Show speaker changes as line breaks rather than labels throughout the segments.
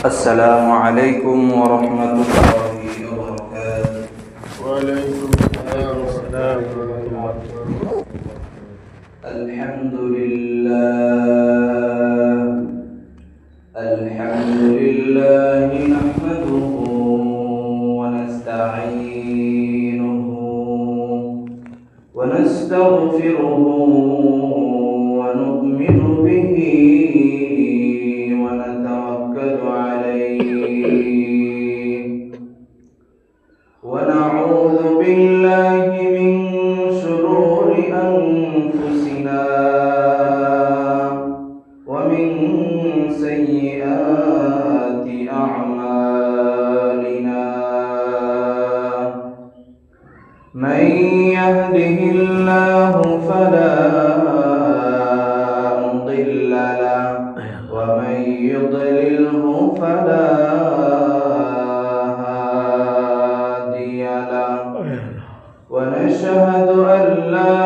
السلام عليكم ورحمة الله وبركاته.
وعليكم السلام ورحمة الله.
الحمد لله نحمده ونستعينه ونستغفره ونؤمن به ونتوكل عليه ونعوذ بالله من شرور أنفسنا ومن سيئات أعمالنا. من يهده الله فلا مضل له ومن يضلله فلا هادي له ونشهد أن لا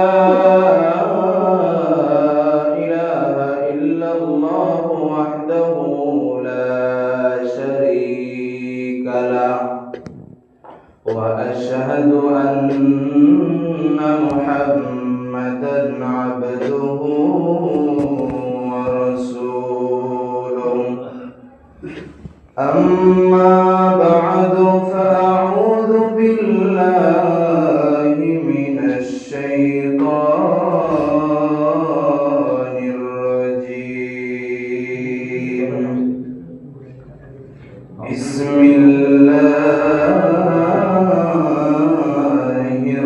إله إلا الله وحده لا شريك له وأشهد أن محمدًا عبده ورسوله. أما بعد فأعوذ بالله من الشيطان الرجيم. بسم الله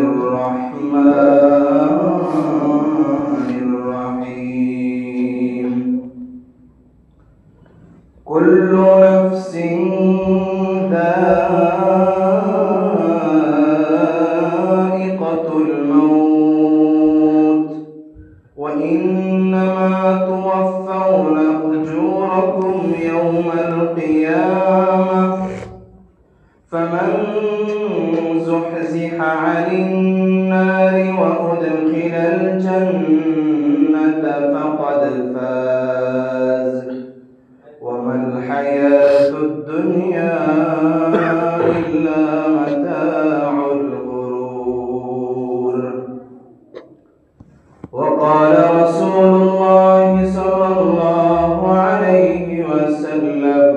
الرحمن الرحيم. كل نفس ذائقة الموت وإنما توفون أجوركم يوم القيامة فمن زحزح عن النار وأدخل الجنة فقد فاز وما الحياة الدنيا إلا متاع الغرور. وقال رسول الله صلى الله عليه وسلم: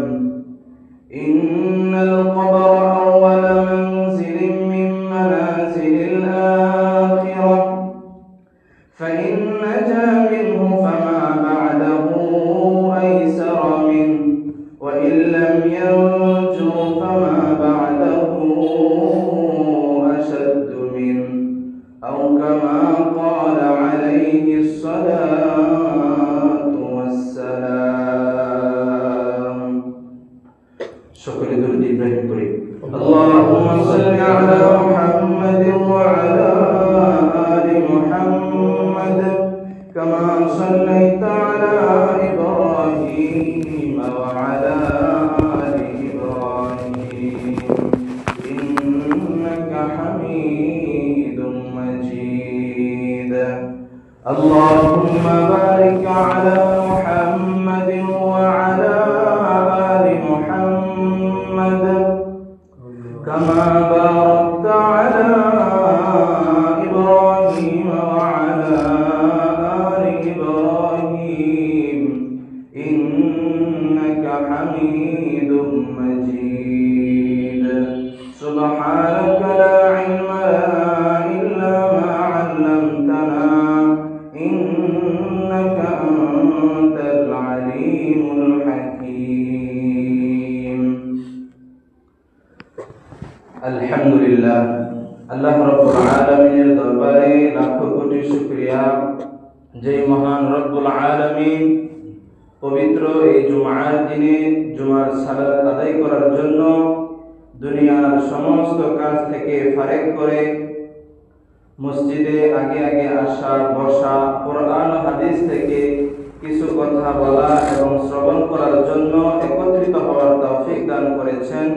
إن القبر أول منزل من منازل الآخرة فإن نجا منه فما بعده أيسر منه وإن لم ينجو فما بعده أشد منه أو كما قال عليه الصلاة والسلام. شكر درود إبراهيم كريم. اللهم صل على محمد وعلى آل محمد كما صليت على إبراهيم وعلى آل إبراهيم إنك حميد مجيد. اللهم بارك على محمد وعلى آل محمد كما باركت على إبراهيم وعلى آل إبراهيم إنك حميد مجيد. سبحانك لا علم لنا إلا ما علمتنا إنك أنت العليم الحكيم. আলহামদুলিল্লাহ, আল্লাহ রাব্বুল আলামিনের দরবারে লাখো কোটি শুকরিয়া যে মহান রব্বুল আলামিন পবিত্র এই জুমার দিনে জুমার সালাত আদায় করার জন্য দুনিয়ার সমস্ত কাজ থেকে ফারেক করে মসজিদে আগে আগে আসা, বসা, কোরআন হাদিস থেকে কিছু কথা বলা এবং শ্রবণ করার জন্য একত্রিত হওয়ার তৌফিক দান করেছেন।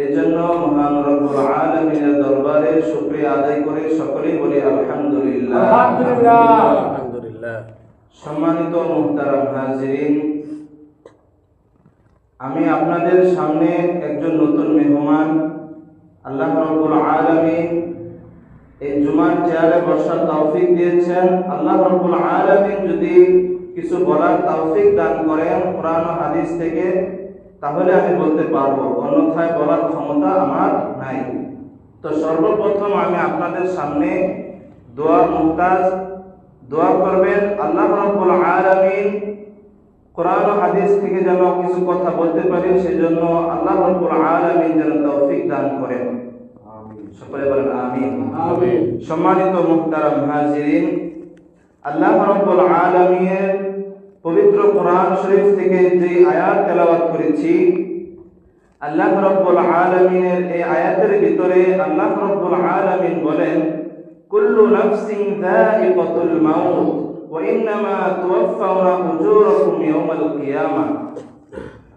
এজন্য মহান রব্বুল আলামিনের দরবারে শুকরিয়া আদায় করে সকলেই বলি আলহামদুলিল্লাহ। আলহামদুলিল্লাহ। সম্মানিত মুহতারাম হাজিরিন, আমি আপনাদের সামনে একজন নতুন মেহমান। আল্লাহ রাব্বুল আলামিন এই জুমার চেয়ারে বসার তৌফিক দিয়েছেন। আল্লাহ রাব্বুল আলামিন যদি কিছু বলার তৌফিক দান করেন কোরআন ও হাদিস থেকে, তাহলে আমি বলতে পারবো, অন্যথায় বলার ক্ষমতা আমার নাই। তো সর্বপ্রথম আমি আপনাদের সামনে দোয়া মুহতাজ, দোয়া করবেন আল্লাহ রাব্বুল আলামিন কোরআন ও হাদিস থেকে যেন কিছু কথা বলতে পারি, সেজন্য আল্লাহ রাব্বুল আলামিন যেন তৌফিক দান করেন। আমিন। সকলে বলেন আমিন।
আমিন।
সম্মানিত মুহতারাম হাজিরিন, আল্লাহ রাব্বুল আলামিনের পবিত্র কোরআন শরীফ থেকে যে আয়াত তেলাওয়াত করেছি, আল্লাহ রাব্বুল আলামিনের এই আয়াতের ভিতরে আল্লাহ রাব্বুল আলামিন বলেন, কুল্লু নাফসিন যায়িকাতুল মাউত ওয়া ইন্নামা তুওয়াফাউনা উজুরাকুম ইয়াওমাল কিয়ামাহ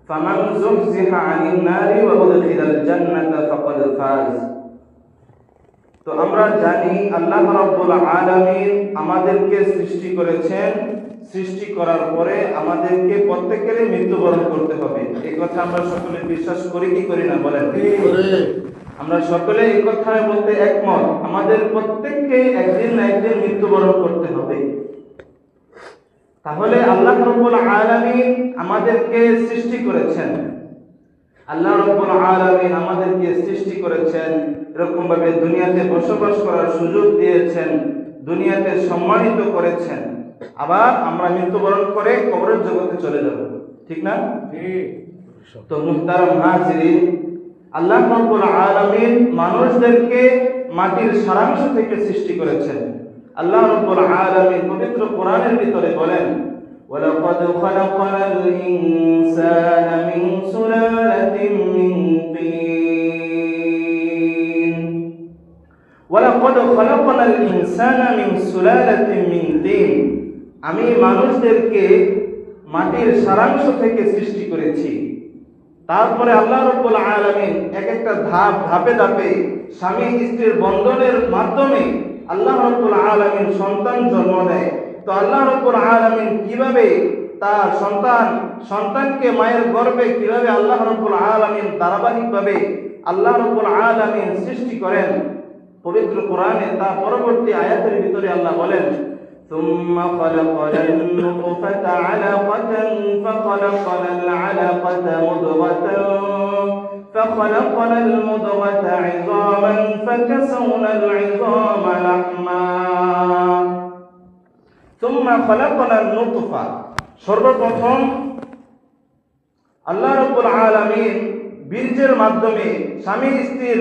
ফামান যুহজিহা আনিন নারি ওয়া উদখিলাল জান্নাতা ফাকাদ ফাজ। তো আমরা জানি আল্লাহ রাব্বুল আলামিন আমাদেরকে সৃষ্টি করেছেন। সৃষ্টি করার পরে আমাদেরকে প্রত্যেকেরই মৃত্যুবরণ করতে হবে। এই কথা আমরা সকলে বিশ্বাস করি কি করি না বলেন? আমরা সকলে এই কথায় বলতে একমত, আমাদের প্রত্যেককে একদিন না একদিন মৃত্যুবরণ করতে হবে। তাহলে আল্লাহ রাব্বুল আলামিন আমাদেরকে সৃষ্টি করেছেন। আল্লাহ রাব্বুল আলামিন আমাদেরকে সৃষ্টি করেছেন, এরকম ভাবে দুনিয়াতে বসবাস করার সুযোগ দিয়েছেন, দুনিয়াতে সম্মানিত করেছেন। আবার আমরা মৃত্যুবরণ করে কবরের জগতে চলে যাব, ঠিক না? তো মুহতারাম হাজিরিন, আল্লাহ রাব্বুল আলামিন মানুষদেরকে মাটির সারাংশ থেকে সৃষ্টি করেছেন। আল্লাহ রাব্বুল আলামিন পবিত্র কোরআনের ভিতরে বলেন, ওয়ালাকাদ খালাকনাল ইনসানা মিন সুলালাতিন মিন তিন। ওয়ালাকাদ খালাকনাল ইনসানা মিন সুলালাতিন মিন তিন। আমি মানুষদেরকে মাটির সারাংশ থেকে সৃষ্টি করেছি। তারপরে আল্লাহ রাব্বুল আলামিন এক একটা ধাপে ধাপে স্বামী স্ত্রীর বন্ধনের মাধ্যমে আল্লাহ রাব্বুল আলামিন সন্তান জন্ম দেয়। তো আল্লাহ রাব্বুল আলামিন কিভাবে তার সন্তানকে মায়ের গর্ভে কিভাবে আল্লাহ রাব্বুল আলামিন ধারাবাহিকভাবে আল্লাহ রাব্বুল আলামিন সৃষ্টি করেন, পবিত্র কোরআনে তার পরবর্তী আয়াতের ভিতরে আল্লাহ বলেন, ثم خلقنا النطفة علقة فخلقنا العلقة مضغة فخلقنا المضغة عظاما فكسونا العظام لحما ثم خلقنا النطفة। সর্বপ্রথম আল্লাহ রাব্বুল আলামিন বীর্যের মাধ্যমে স্বামী স্ত্রীর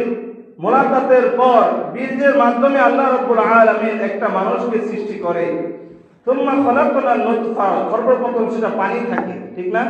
মোলাকাতের পর বীর্যের মাধ্যমে আল্লাহ রাব্বুল আলামিন একটা মানুষকে সৃষ্টি করে। সুম্মা খালাকনাল নুতফা, সর্বপ্রথম সেটা পানি থাকে, ঠিক না?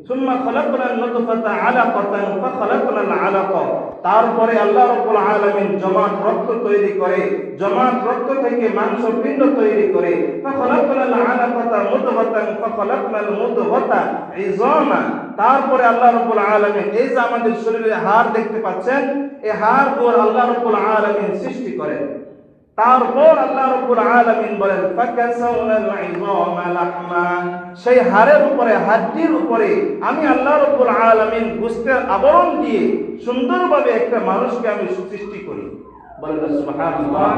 সুম্মা খালাকনাল নুতফাতা আলাকাতান ফাখালাকনাল আলাকা। তারপরে আল্লাহ রাব্বুল আলামিন জমাট রক্ত তৈরি করে, জমাট রক্ত থেকে মাংসপিণ্ড তৈরি করে। ফাখালাকনাল আলাকাতা মুদগাতান ফাখালাকনাল মুদগাতা ইযামা। তারপরে আল্লাহ রাব্বুল আলামিন এই যে আমাদের শরীরে হাড় দেখতে পাচ্ছেন, এই হাড়গুলো আল্লাহ রাব্বুল আলামিন সৃষ্টি করেন। তারপর আল্লাহ রাব্বুল আলামিন বলেন, ফাকাসাউনাল ইযামা লাহমা। সেই হাড়ের উপরে, হাড্ডির উপরে আমি আল্লাহ রাব্বুল আলামিন গোশতের আবরণ দিয়ে সুন্দরভাবে একটা মানুষকে আমি সৃষ্টি করি। বলেন সুবহানাল্লাহ।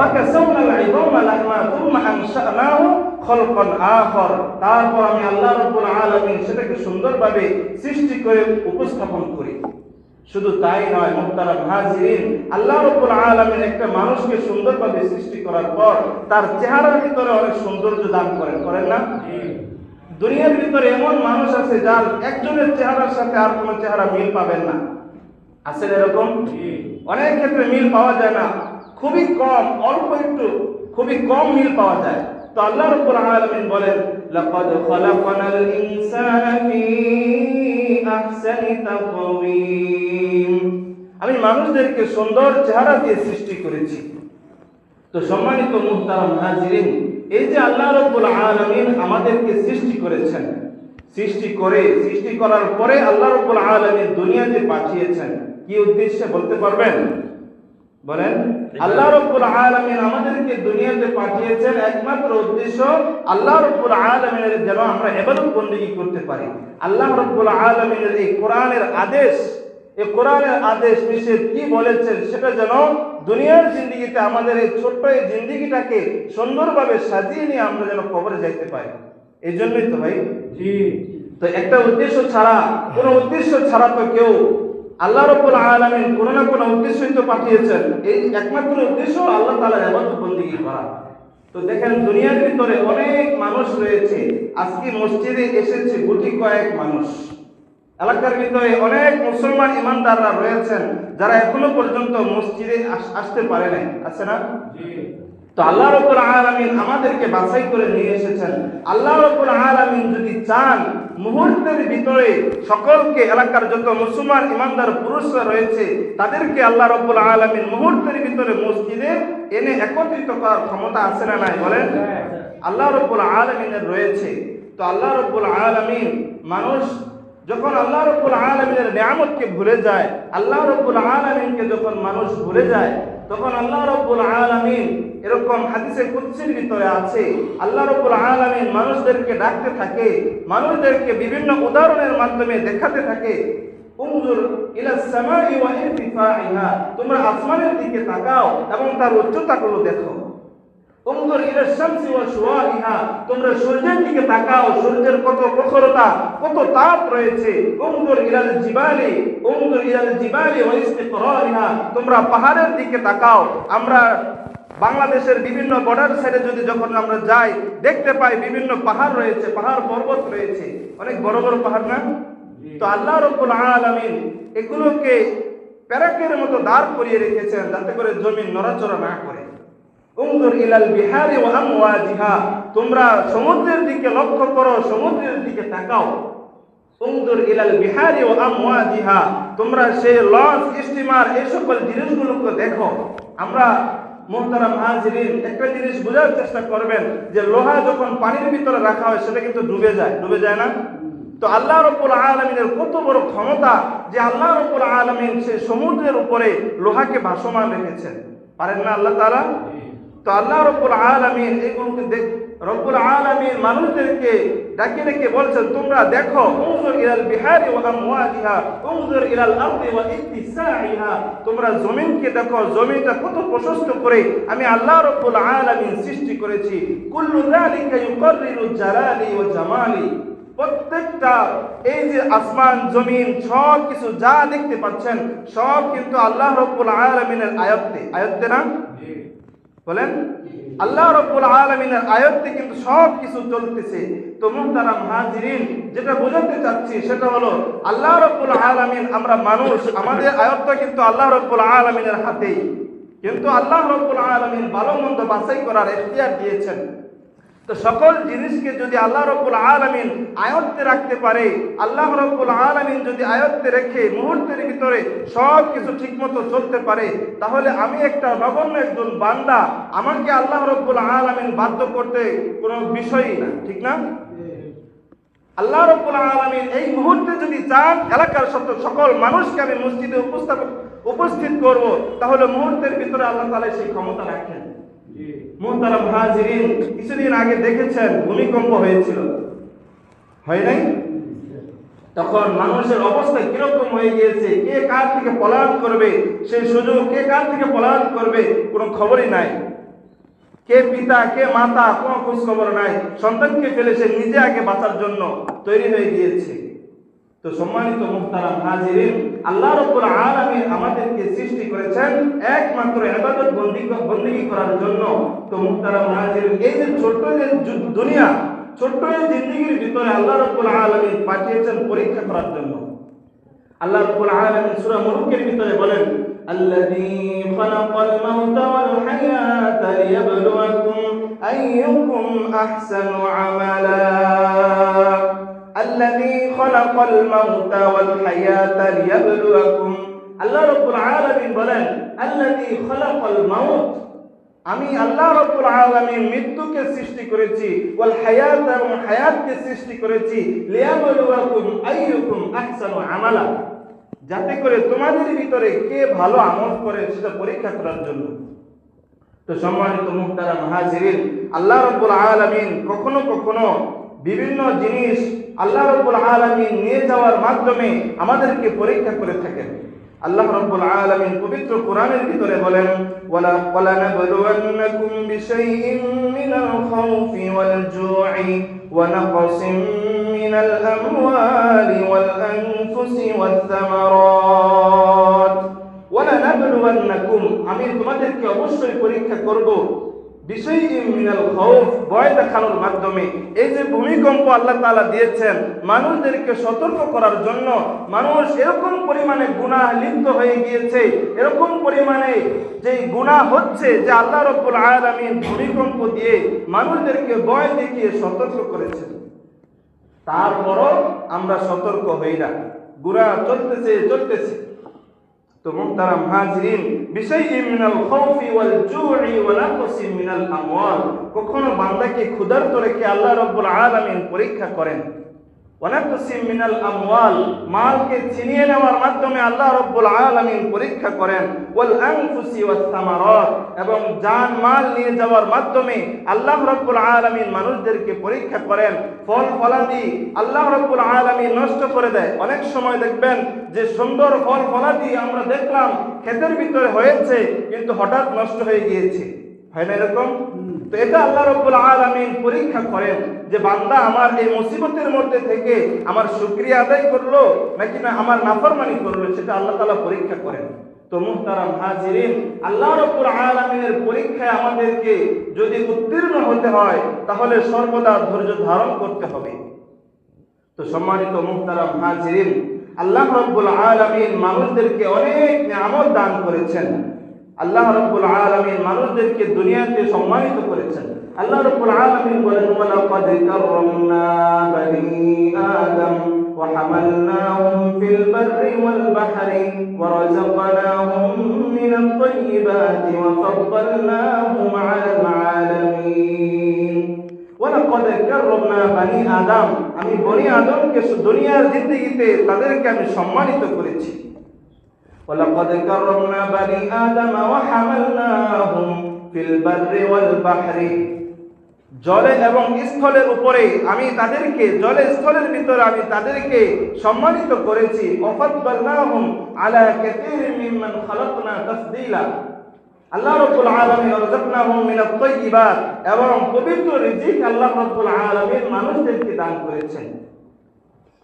ফাকাসাউনাল ইযামা লাহমা থুম্মা আনশানাহু খালকান আখর। তারপর আমি আল্লাহ রাব্বুল আলামিন সেটাকে সুন্দরভাবে সৃষ্টি করে উপস্থাপন করি। শুধু তাই নয় মুহতারাম হাজিরিন, আল্লাহ রাব্বুল আলামিন একটা মানুষকে সুন্দরভাবে সৃষ্টি করার পর তার চেহারার ভিতরে অনেক সৌন্দর্য দান করেন না? দুনিয়ার ভিতরে এমন মানুষ আছে যার একজনের চেহারার সাথে আর কোনো চেহারা মিল পাবেন না, আছে এরকম? অনেক ক্ষেত্রে মিল পাওয়া যায় না, খুবই কম, অল্প একটু খুবই কম মিল পাওয়া যায়। তো আল্লাহ রাব্বুল আলামিন বলেন, লাকাদ খালাকনাল ইনসানা ফি আহসানি তাকওয়িম। আমি মানুষদেরকে সুন্দর চেহারা দিয়ে সৃষ্টি করেছি। তো সম্মানিত মুহতারাম হাজিরিন, এই যে আল্লাহ রাব্বুল আলামিন আমাদেরকে সৃষ্টি করেছেন, সৃষ্টি করার পরে আল্লাহ রাব্বুল আলামিন দুনিয়াতে পাঠিয়েছেন, কি উদ্দেশ্যে বলতে পারবেন? বলেন, আল্লাহ রাব্বুল আলামিন আমাদেরকে দুনিয়াতে পাঠিয়েছেন একমাত্র উদ্দেশ্য আল্লাহ রাব্বুল আলামিনের যেন আমরা ইবাদত বندگی করতে পারি। আল্লাহ রাব্বুল আলামিনের এই কোরআনের আদেশ, এই কোরআনের আদেশ নিষেধ কি বলেছেন সেটা যেন দুনিয়ার জিন্দেগিতে আমাদের এই ছোট্ট এই জিন্দেগিটাকে সুন্দরভাবে সাজিয়ে নিয়ে আমরা যেন কবরে যাইতে পারি। এই জন্যই তো ভাই, তো একটা উদ্দেশ্য ছাড়া, কোনো উদ্দেশ্য ছাড়া তো কেউ, আল্লাহ রাব্বুল আলামিন কোনো না কোনো উদ্দেশ্যই তো পাঠিয়েছেন। এই একমাত্র উদ্দেশ্য আল্লাহ তাআলার ইবাদত বندگی করা। তো দেখেন দুনিয়ার ভিতরে অনেক মানুষ রয়েছে, আজকে মসজিদে এসেছে গুটি কয়েক মানুষ, এলাকার ভিতরে অনেক মুসলমান ইমানদাররা রয়েছেন যারা এখনো পর্যন্ত মসজিদে আসতে পারে নাই, আছে না? তো আল্লাহ রাব্বুল আলামিন আমাদেরকে বাছাই করে নিয়ে এসেছেন। আল্লাহ রাব্বুল আলামিন যদি চান মুহূর্তের ভিতরে সকলকে, এলাকার যত মুসলমান ইমানদার পুরুষরা রয়েছে তাদেরকে আল্লাহ রাব্বুল আলামিন মুহূর্তের ভিতরে মসজিদে এনে একত্রিত করার ক্ষমতা আছে না নাই? বলেন, আল্লাহ রাব্বুল আলামিনের রয়েছে। তো আল্লাহ রাব্বুল আলামিন মানুষ যখন আল্লাহ রাব্বুল আলামিনের নিয়ামতকে ভুলে যায়, আল্লাহ রাব্বুল আলামিনকে যখন মানুষ ভুলে যায়, তখন আল্লাহ রাব্বুল আলামিন, এরকম হাদিসে কুদসির ভিতরে আছে, আল্লাহ রাব্বুল আলামিন মানুষদেরকে ডাকতে থাকে, মানুষদেরকে বিভিন্ন উদাহরণের মাধ্যমে দেখাতে থাকে, উনজুর ইলাস সামাই ওয়া ইরতিফাইহা, তোমরা আসমানের দিকে তাকাও এবং তার উচ্চতাগুলো দেখো। উনজুর ইলাস শামসি ওয়া শুআইহা, তোমরা সূর্যের দিকে তাকাও, সূর্যের কত প্রখরতা, কত তাপ রয়েছে। উনজুর ইলাল জিবালি, উনজুর ইলাল জিবালি ওয়া ইস্তিকরারিহা, তোমরা পাহাড়ের দিকে তাকাও। আমরা বাংলাদেশের বিভিন্ন বর্ডার সাইডে যদি যখন আমরা যাই দেখতে পাই বিভিন্ন পাহাড় রয়েছে, পাহাড় পর্বত রয়েছে, অনেক বড় বড় পাহাড় না? তো আল্লাহ রাব্বুল আলামিন এগুলোকে প্যারাকের মতো দাঁড় করিয়ে রেখেছেন যাতে করে জমিন নড়াচড়া না করে। উনজুর ইলাল বিহারি ওয়া আমওয়াজিহা, তোমরা সমুদ্রের দিকে লক্ষ্য করো, সমুদ্রের দিকে তাকাও। উনজুর ইলাল বিহারি ওয়া আমওয়াজিহা, তোমরা সেই লঞ্চ, স্টিমার, এই সকল জিনিসগুলোকে দেখো। আমরা মুহতারাম হাজিরিন, একটা জিনিস বোঝার চেষ্টা করবেন যে লোহা যখন পানির ভিতরে রাখা হয় সেটা কিন্তু ডুবে যায় না? তো আল্লাহ রাব্বুল আলামিনের কত বড় ক্ষমতা যে আল্লাহ রাব্বুল আলামিন সেই সমুদ্রের উপরে লোহাকে ভাসমান রেখেছেন, পারেন না আল্লাহ তাআলা? তো আল্লাহ রাব্বুল আলামিন এগুলোকে রব্বুল আলামিন মানুষদেরকে ডাকে ডেকে বলছেন, তোমরা দেখো, উনজুর ইলাল বিহারি ওয়া আমওয়াজিহা, উনজুর ইলাল আরদি ওয়া ইত্তিসাইহা, তোমরা জমিনকে দেখো, জমিনটা কত প্রশস্ত করে আমি আল্লাহ রাব্বুল আলামিন সৃষ্টি করেছি। কুল্লু যালিকা ইউকাররিরু জালালি ওয়া জামালি, প্রত্যেকটা এই যে আসমান জমিন সব কিছু যা দেখতে পাচ্ছেন সব কিন্তু আল্লাহ রাব্বুল আলামিনের আয়াতে না? বলেন, আল্লাহ রাব্বুল আলামিনের আয়াতে কিন্তু সব কিছু চলতেছে। তো মুহতারাম হাজিরিন, যেটা বোঝাতে চাচ্ছি সেটা হলো আল্লাহ রাব্বুল আলামিন, আমরা মানুষ, আমাদের আয়াতটা কিন্তু আল্লাহ রাব্বুল আলামিনের হাতেই, কিন্তু আল্লাহ রাব্বুল আলামিন ভালো মন্দ বাছাই করার ইখতিয়ার দিয়েছেন। তো সকল জিনিসকে যদি আল্লাহ রাব্বুল আলামিন আয়ত্তে রাখতে পারে, আল্লাহ রাব্বুল আলামিন যদি আয়ত্তে রেখে মুহূর্তের ভিতরে সব কিছু ঠিকমতো চলতে পারে, তাহলে আমি একটা নগণ্য একজন বান্দা, আমাকে আল্লাহ রাব্বুল আলামিন বাধ্য করতে কোনো বিষয়ই না, ঠিক না? আল্লাহ রাব্বুল আলামিন এই মুহূর্তে যদি চান এলাকার সকল মানুষকে আমি মসজিদে উপস্থিত করব, তাহলে মুহূর্তের ভিতরে আল্লাহ তাআলা সেই ক্ষমতা রাখেন। মুহতারাম হাজিরিন, কিছুদিন আগে দেখেছেন ভূমিকম্প হয়েছিল, হয় নাই? তখন মানুষের অবস্থা কিরকম হয়ে গিয়েছে, কে কার থেকে পলায়ন করবে সেই সুযোগ, কে কার থেকে পলায়ন করবে কোনো খবরই নাই, কে পিতা কে মাতা কোনো খোঁজ খবর নাই, সন্তানকে ফেলে সে নিজে আগে বাঁচার জন্য তৈরি হয়ে গিয়েছে। তো সম্মানিত মুহতারাম হাজিরিন, আল্লাহ রাব্বুল আলামিন আমাদেরকে সৃষ্টি করেছেন একমাত্র ইবাদত বندگی করার জন্য। তো মুহতারাম হাজিরিন, এই যে ছোট্ট যে দুনিয়া, ছোট্ট এই জিন্দেগির ভিতরে আল্লাহ রাব্বুল আলামিন পাঠিয়েছেন পরীক্ষা করার জন্য। আল্লাহ রাব্বুল আলামিন সূরা মুলুকের ভিতরে বলেন, আল্লাযী খালাকাল মাউতা ওয়াল হায়াতা লিয়াবলুয়াকুম আইয়ুকুম আহসানু আমালা। الذي خلق الموت والحياة ليبلوكم, আল্লাহ রাব্বুল আলামিন বলেন, الذي خلق الموت, আমি আল্লাহ রাব্বুল আলামিন মৃত্যুকে সৃষ্টি করেছি, ওয়াল হায়াত, এবং হায়াতকে সৃষ্টি করেছি, লিয়াবলুয়াকুম আইয়ুকুম আহসানু আমালা, যাতে করে তোমাদের ভিতরে কে ভালো আমল করে সেটা পরীক্ষা করার জন্য। তো সম্মানিত মুহতারাম হাজিরিন, আল্লাহ রাব্বুল আলামিন কখনো কখনো বিভিন্ন জিনিস আল্লাহ রাব্বুল আলামিন নিয়ে যাওয়ার মাধ্যমে আমাদেরকে পরীক্ষা করে থাকেন। আল্লাহ রাব্বুল আলামিন পবিত্র কোরআনের ভিতরে বলেন, ওয়ালা নাবলুওয়ান্নাকুম বিশাইইন মিনাল খাউফি ওয়াল জু'i ওয়া নাকসিম মিনাল আমওয়ালি ওয়াল আনফুসি ওয়াস সামারাত। ওয়ালা নাবলুওয়ান্নাকুম, আমি তোমাদেরকে অবশ্যই পরীক্ষা করব, বিশাইইন মিনাল খাউফ, ভয় দেখানোর মাধ্যমে। এই যে ভূমিকম্প আল্লাহ তাআলা দিয়েছেন মানুষদেরকে সতর্ক করার জন্য, মানুষ এরকম পরিমাণে গুনাহ লিপ্ত হয়ে গিয়েছে, এরকম পরিমাণে যে গুনাহ হচ্ছে যে আল্লাহ রাব্বুল আলামিন ভূমিকম্প দিয়ে মানুষদেরকে ভয় দেখিয়ে সতর্ক করেছেন। তারপরও আমরা সতর্ক হই না, গুনাহ চলতেছে। তো মুহতারাম হাজিরিন, বিশাইইন মিনাল খাউফি ওয়াল জু'i ওয়া নাকসিম মিনাল আমওয়াল, কখনো বান্দাকে ক্ষুধার্ত রেখে আল্লাহ রাব্বুল আলামিন পরীক্ষা করেন। ওয়া নাকসিম মিনাল আমওয়াল, মালকে ছিনিয়ে নেওয়ার মাধ্যমে আল্লাহ রাব্বুল আলামিন পরীক্ষা করেন। ওয়াল আনফুসি ওয়াস সামারাত, এবং জান মাল নিয়ে যাওয়ার মাধ্যমে আল্লাহ রাব্বুল আলামিন মানুষদেরকে পরীক্ষা করেন। ফল ফলাদি আল্লাহ রাব্বুল আলামিন নষ্ট করে দেয়। অনেক সময় দেখবেন যে সুন্দর ফল ফলাদি আমরা দেখলাম ক্ষেতের ভিতরে হয়েছে কিন্তু হঠাৎ নষ্ট হয়ে গিয়েছে, হয় না এরকম? তো এটা আল্লাহ রাব্বুল আলামিন পরীক্ষা করেন যে বান্দা আমার এই মুসিবতের মধ্যে থেকে আমার শুকরিয়া আদায় করলো নাকি না আমার নাফরমানি করলো, সেটা আল্লাহ তাআলা পরীক্ষা করেন। তো মুহতারাম হাজিরিন, আল্লাহ রাব্বুল আলামিনের পরীক্ষায় আমাদেরকে যদি উত্তীর্ণ হতে হয় তাহলে সর্বদা ধৈর্য ধারণ করতে হবে। তো সম্মানিত মুহতারাম হাজিরিন, আল্লাহ রাব্বুল আলামিন মানুষদেরকে অনেক নিয়ামত দান করেছেন। আল্লাহ রাব্বুল আলামিন মানুষদেরকে দুনিয়াতে সম্মানিত করেছেন। আল্লাহ রাব্বুল আলামিন বলেন, ওয়ালাকাদ কাররামনা বানি আদম ওয়া হামালনাহুম ফিল বাররি ওয়াল বাহরি ওয়া রাযাকনাহুম মিনাত তাইয়্যিবাতি ওয়া ফাদ্দালনাহুম আলাল আলামিন। ওয়ালাকাদ কাররামনা বানি আদম, আমি বনি আদমকে দুনিয়ার জিন্দেগিতে তাদেরকে আমি সম্মানিত করেছি। ওয়ালাকাদ কাররামনা বানি আদম ওয়া হামালনাহুম ফিল বাররি ওয়াল বাহরি, জলে এবং স্থলের উপরে আমি তাদেরকে, জলে স্থলের ভিতরে আমি তাদেরকে সম্মানিত করেছি। ওয়া ফাদ্দালনাহুম আলা কাসীরিন মিম্মান খালাকনা তাফদীলা। আল্লাহ রাব্বুল আলামিন রাযাকনাহুম মিনাত তাইয়্যিবাত, এবং পবিত্র রিজিক আল্লাহ রাব্বুল আলামিন মানুষদেরকে দান করেছেন।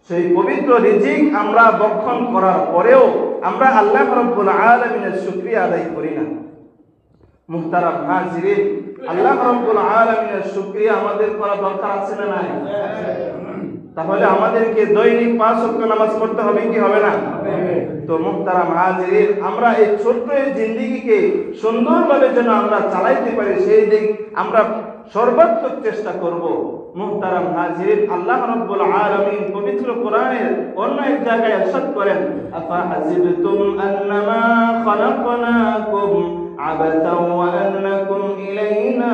সেই পবিত্র রিজিক আমরা ভক্ষণ করার পরেও আমরা আল্লাহ রাব্বুল আলামিনের শুকরিয়া আদায় করি না। মুহতারাম হাজিরিন, আল্লাহ রাব্বুল আলামিনের শুকরিয়া আমাদের করা দরকার আছে না নাই? তাহলে আমাদেরকে দৈনিক 5 ওয়াক্ত নামাজ পড়তে হবে কি হবে না? তো মুহতারাম হাজিরিন, আমরা এই ছোট্ট জিন্দেগিকে সুন্দরভাবে যেন আমরা চালাইতে পারি সেই দিক আমরা সর্বাত্মক চেষ্টা করব। মুহতারাম হাজিরিন, আল্লাহ রাব্বুল আলামিন পবিত্র কোরআনের অন্য এক জায়গায় ইরশাদ করেন, আফা হাসিবতুম আন্নামা খালাকনাকুম আবাতাও ওয়া আন্নাকুম ইলাইনা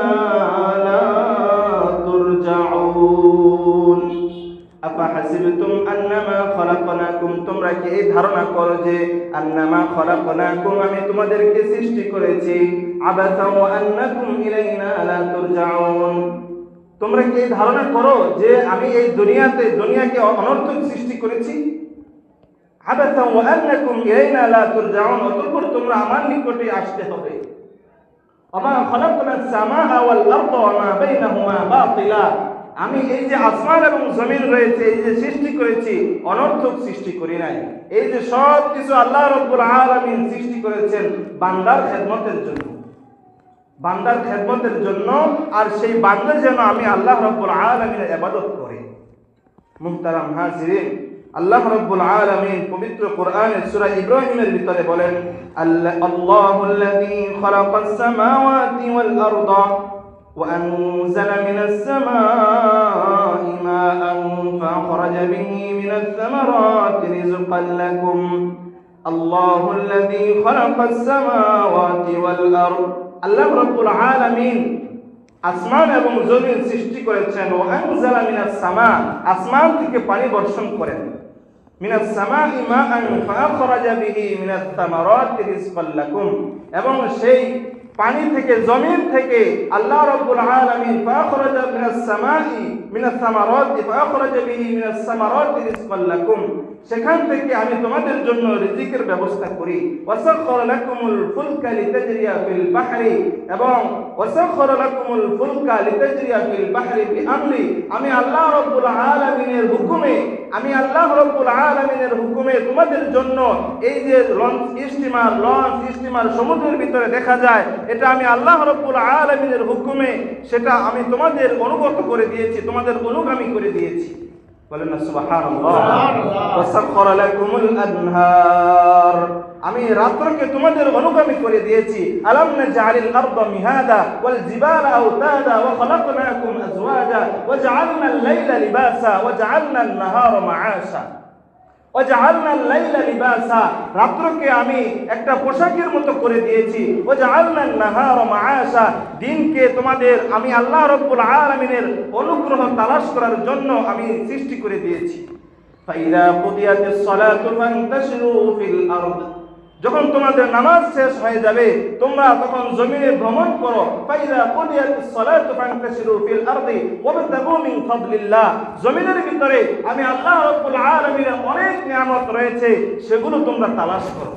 লা তুরজাউন। আফা হাসিবতুম আন্নামা খালাকনাকুম, তোমরা কি এই ধারণা করো যে আন্নামা খালাকনাকুম, আমি তোমাদেরকে সৃষ্টি করেছি, আবাতাও ওয়া আন্নাকুম ইলাইনা লা তুরজাউন, তোমরা কি এই ধারণা করো যে আমি এই দুনিয়াকে অনর্থক সৃষ্টি করেছি? আবাতাও ওয়া আন্নাকুম ইলাইনা লা তুরজাউন, অতঃপর তোমরা আমার নিকটে আসতে হবে। ওমা খালাকনাস সামাআ ওয়াল আরদা ওয়া মা বাইনাহুমা বাতিলা, আমি এই যে আসমান এবং জমিন রয়েছে এই যে সৃষ্টি করেছি অনর্থক সৃষ্টি করি নাই। এই যে সব কিছু আল্লাহ রাব্বুল আলামিন সৃষ্টি করেছেন বান্দার খেদমতের জন্য, বান্দার খেদমতের জন্য, আর সেই বান্দা যেন আমি আল্লাহ রাব্বুল আলামিনের ইবাদত করি। মুহতারাম হাজিরিন, আল্লাহ রাব্বুল আলামিন পবিত্র কোরআনের সূরা ইব্রাহিমের ভিতরে বলেন, আল্লাহুল্লাযী খালাকাস সামাওয়াতি ওয়াল আরদা ওয়া আনজালা মিনাস সামাই মাআন ফাখরাজা বিহি মিনাস সামারাতি রিজকান লাকুম। আল্লাহুল্লাযী খালাকাস সামাওয়াতি ওয়াল আরদ, আল্লাহ রাব্বুল আলামিন আসমান এবং জমিন সৃষ্টি করেছেন। ওয়া আনজালা মিনাস সামা, আসমান থেকে পানি বর্ষণ করেন। মিনাস সামাই মাআন ফাআখরাজা বিহি মিনাস সামারাতি রিজকাল লাকুম, এবং সেই পানি থেকে, জমিন থেকে আল্লাহ রাব্বুল আলামিন ফাআখরাজা মিনাস সামাই মিনাস সামারাতি ফাআখরাজা বিহি মিনাস সামারাতি রিজকাল লাকুম, সেখান থেকে আমি তোমাদের জন্য রিজিকের ব্যবস্থা করি। ওয়াসাখখারা লাকুমুল ফুলকা লিতাজরিয়া ফিল বাহরি, এবং ওয়াসাখখারা লাকুমুল ফুলকা লিতাজরিয়া ফিল বাহরি বিআমরি, আমি আল্লাহ রাব্বুল আলামিনের হুকুমে, আমি আল্লাহ রাব্বুল আলামিনের হুকুমে তোমাদের জন্য এই যে লঞ্চ স্টিমার সমুদ্রের ভিতরে দেখা যায়, এটা আমি আল্লাহ রাব্বুল আলামিনের হুকুমে সেটা আমি তোমাদের অনুগত করে দিয়েছি, তোমাদের অনুগামী করে দিয়েছি। বলেন না সুবহানাল্লাহ। ওয়াসাখখারা লাকুমুল আনহার, আমি রাত্রকে তোমাদের অনুগামী করে দিয়েছি। আলাম নাজআলিল আরদা মিহাদা ওয়াল জিবালা আওতাদা ওয়া খালাকনাকুম আজওয়াজা ওয়া জাআলনাল লাইলা লিবাসা ওয়া জাআলনান নাহারা মাআশা ওয়া জাআলনাল লাইলা লিবাসা, রাত্রকে আমি একটা পোশাকের মতো করে দিয়েছি। ওয়া জাআলনান নাহারা মাআশা, দিনকে তোমাদের আমি আল্লাহ রাব্বুল আলামিনের অনুগ্রহ তালাশ করার জন্য আমি সৃষ্টি করে দিয়েছি। ফাইদা কুদিয়াতিস সালাতু ফান্তাশিরু ফিল আরদ, যখন তোমাদের নামাজ শেষ হয়ে যাবে তোমরা তখন জমিনে ভ্রমণ করো। ফাইদা কুদিয়াতিস সালাতু ফান্তাশিরু ফিল আরদি ওয়াবতাগু মিন ফাদলিল্লাহ, জমিনের ভিতরে আমি আল্লাহ রাব্বুল আলামিনের অনেক নিয়ামত রয়েছে, সেগুলো তোমরা তালাশ করো।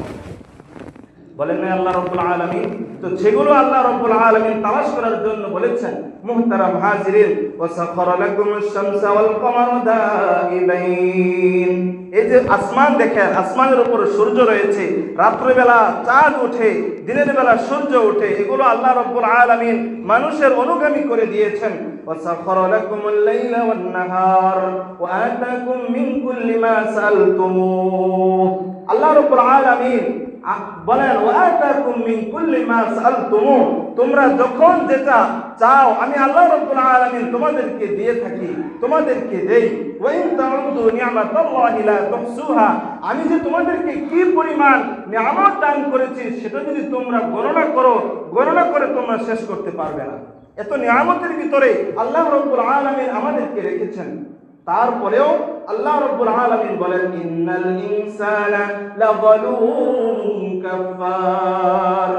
বলেন না আল্লাহ রাব্বুল আলামিন, তো সেগুলো আল্লাহ রাব্বুল আলামিন তালাশ করার জন্য বলেছেন। মুহতারাম হাজিরিন, ওয়াসাখখারা লাকুমুশ শামসা ওয়াল কমারা দাইবাইন, এই যে আসমান দেখেন, আসমানের উপর সূর্য রয়েছে, রাত্রিবেলা চাঁদ ওঠে, দিনের বেলা সূর্য ওঠে, এগুলো আল্লাহ রাব্বুল আলামিন মানুষের অনুগামী করে দিয়েছেন। ওয়াসাখখারা লাকুমুল লাইলা ওয়ান নাহার ওয়া আতাকুম মিন কুল্লি মা সাআলতুমুহ, আল্লাহ রাব্বুল আলামিন বলেন ওয়া আতাকুম মিন কুল্লি মা সাআলতুমুহ, তোমরা যখন যেটা চাও আমি আল্লাহ রাব্বুল আলামিন তোমাদেরকে দিয়ে থাকি, তোমাদেরকে দেই। ওয়া ইন তাউদ্দু নি'মাতাল্লাহি লা তুহসুহা, আমি যে তোমাদেরকে কি পরিমাণ নিয়ামত দান করেছি সেটা যদি তোমরা গণনা করে তোমরা শেষ করতে পারবে না। এত নিয়ামতের ভিতরে আল্লাহ রাব্বুল আলামিন আমাদেরকে রেখেছেন, তারপরেও আল্লাহ রাব্বুল আলামিন বলেন ইন্নাল ইনসানা লাযালুমুন কাফার,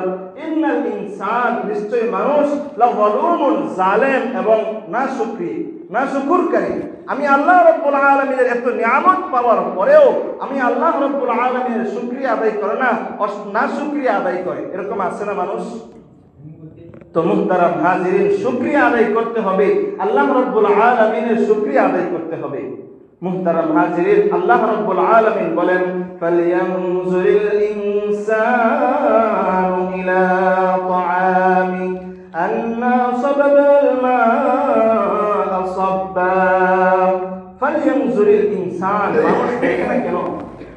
ইন্নাল ইনসান, নিশ্চয় মানুষ, লাযালুমুন, জালেম এবং নাশুকরকারী। আমি আল্লাহ রাব্বুল আলামিনের এত নিয়ামত পাওয়ার পরেও আমি আল্লাহ রাব্বুল আলামিনের শুকরিয়া আদায় করে না, নাশুকরিয়া আদায় করে, এরকম আছে না মানুষ? তো মুহতারাম হাজিরিন, শুকরিয়া আদায় করতে হবে, আল্লাহ রাব্বুল আলামিনের শুকরিয়া আদায় করতে হবে। মুহতারাম হাজিরিন, আল্লাহ রাব্বুল আলামিন বলেন ফালয়ানজুরিল ইনসানু ইলা তাআমি আন্না সাবাবাল মা'a সাব্বা, ফালয়ানজুরিল ইনসান, মানুষ দেখে না কেন?